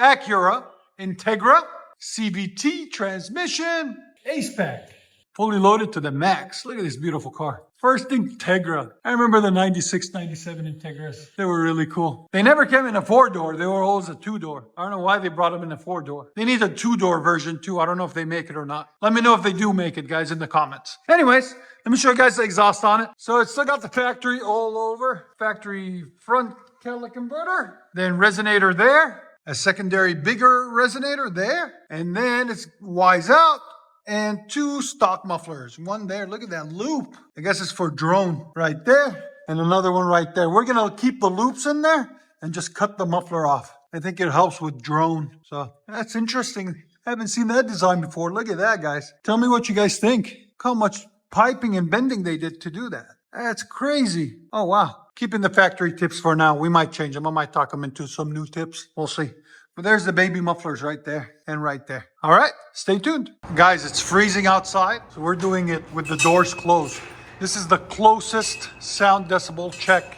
Acura Integra CVT transmission, A-Spec. Fully loaded to the max. Look at this beautiful car. First Integra. I remember the 96, 97 Integras. They were really cool. They never came in a 4-door. They were always a 2-door. I don't know why they brought them in a 4-door. They need a 2-door version too. I don't know if they make it or not. Let me know if they do make it, guys, in the comments. Anyways, let me show you guys the exhaust on it. So it's still got the factory all over. Factory front catalytic converter. Then resonator there. A secondary bigger resonator there. And then it's wise out. And 2 stock mufflers. One there. Look at that loop. I guess it's for drone right there. And another one right there. We're going to keep the loops in there and just cut the muffler off. I think it helps with drone. So that's interesting. I haven't seen that design before. Look at that, guys. Tell me what you guys think. Look how much piping and bending they did to do that. That's crazy. Oh, wow. Keeping the factory tips for now. We might change them. I might talk them into some new tips. We'll see. But there's the baby mufflers right there and right there. All right, stay tuned. Guys, it's freezing outside, so we're doing it with the doors closed. This is the closest sound decibel check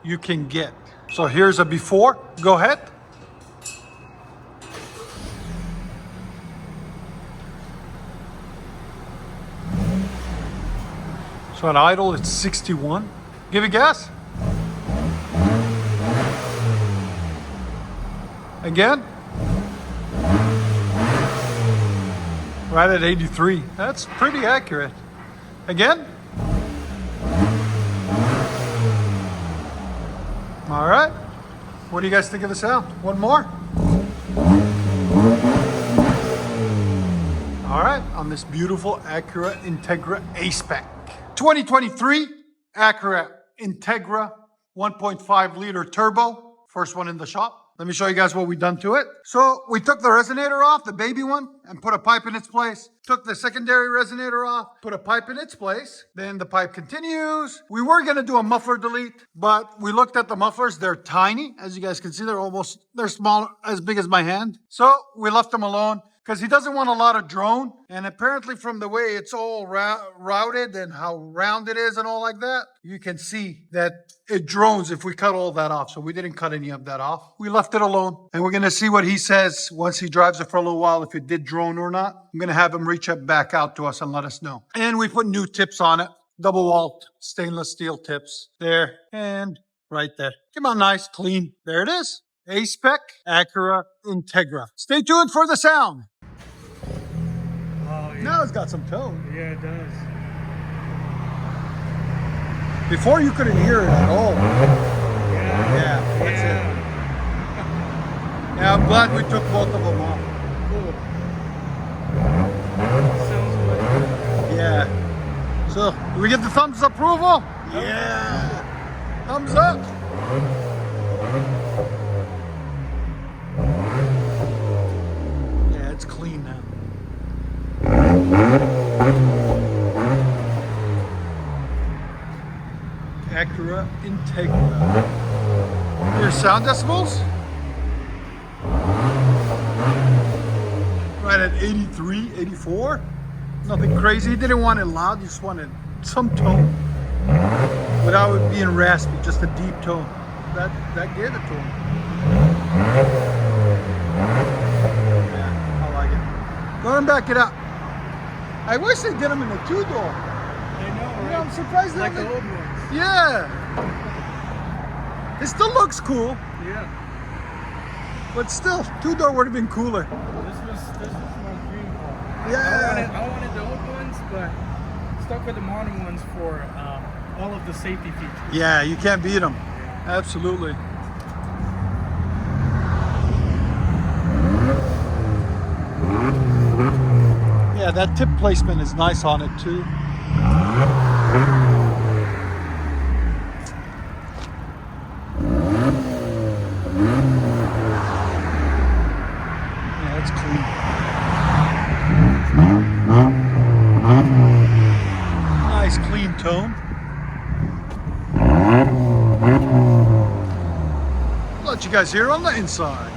you can get. So here's a before. Go ahead. So at idle, it's 61. Give it gas. Again, right at 83. That's pretty accurate. Again. All right. What do you guys think of the sound? One more. All right, on this beautiful Acura Integra A-Spec. 2023 Acura Integra 1.5 liter turbo. First one in the shop. Let me show you guys what we've done to it. So we took the resonator off, the baby one, and put a pipe in its place. Took the secondary resonator off, put a pipe in its place. Then the pipe continues. We were gonna do a muffler delete, but we looked at the mufflers. They're tiny. As you guys can see, they're small, as big as my hand. So we left them alone because he doesn't want a lot of drone. And apparently from the way it's all routed and how round it is and all like that, you can see that it drones if we cut all that off. So we didn't cut any of that off. We left it alone. And we're going to see what he says once he drives it for a little while, if it did drone or not. I'm going to have him reach back out to us and let us know. And we put new tips on it. Double wall stainless steel tips there and right there. Come on, nice, clean. There it is. A-Spec Acura Integra. Stay tuned for the sound. Oh, yeah. Now it's got some tone. Yeah, it does. Before you couldn't hear it at all. Yeah, that's it. Yeah, I'm glad we took both of them off. Cool. Sounds good. Yeah. So, do we get the thumbs approval? Yeah. Thumbs up. Yeah, it's clean now. Acura Integra. Your sound decibels? Right at 83, 84. Nothing crazy. He didn't want it loud. He just wanted some tone. Without it being raspy, just a deep tone. That gave it to him. Yeah, I like it. Go and back it up. I wish they did them in a 2-door. I know, right? I'm surprised they like only... the old ones. Yeah. It still looks cool, Yeah. but still, 2-door would have been cooler. This was my dream car. Yeah. I wanted the old ones, but stuck with the modern ones for all of the safety features. Yeah, you can't beat them. Absolutely. Yeah, that tip placement is nice on it too. Yeah, it's clean. Nice clean tone. Let you guys hear on the inside.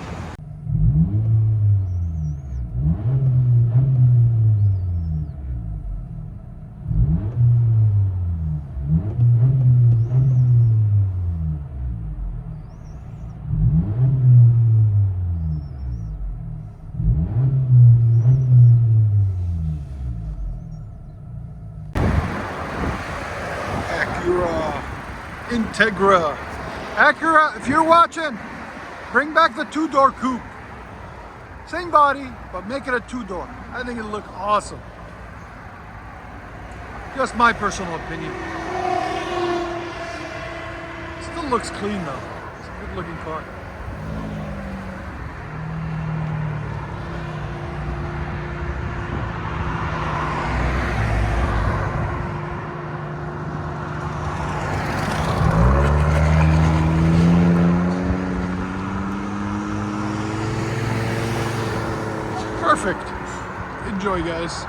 Integra. Acura, if you're watching, bring back the two-door coupe. Same body, but make it a two-door. I think it'll look awesome. Just my personal opinion. Still looks clean though. It's a good looking car. Perfect. Enjoy, guys.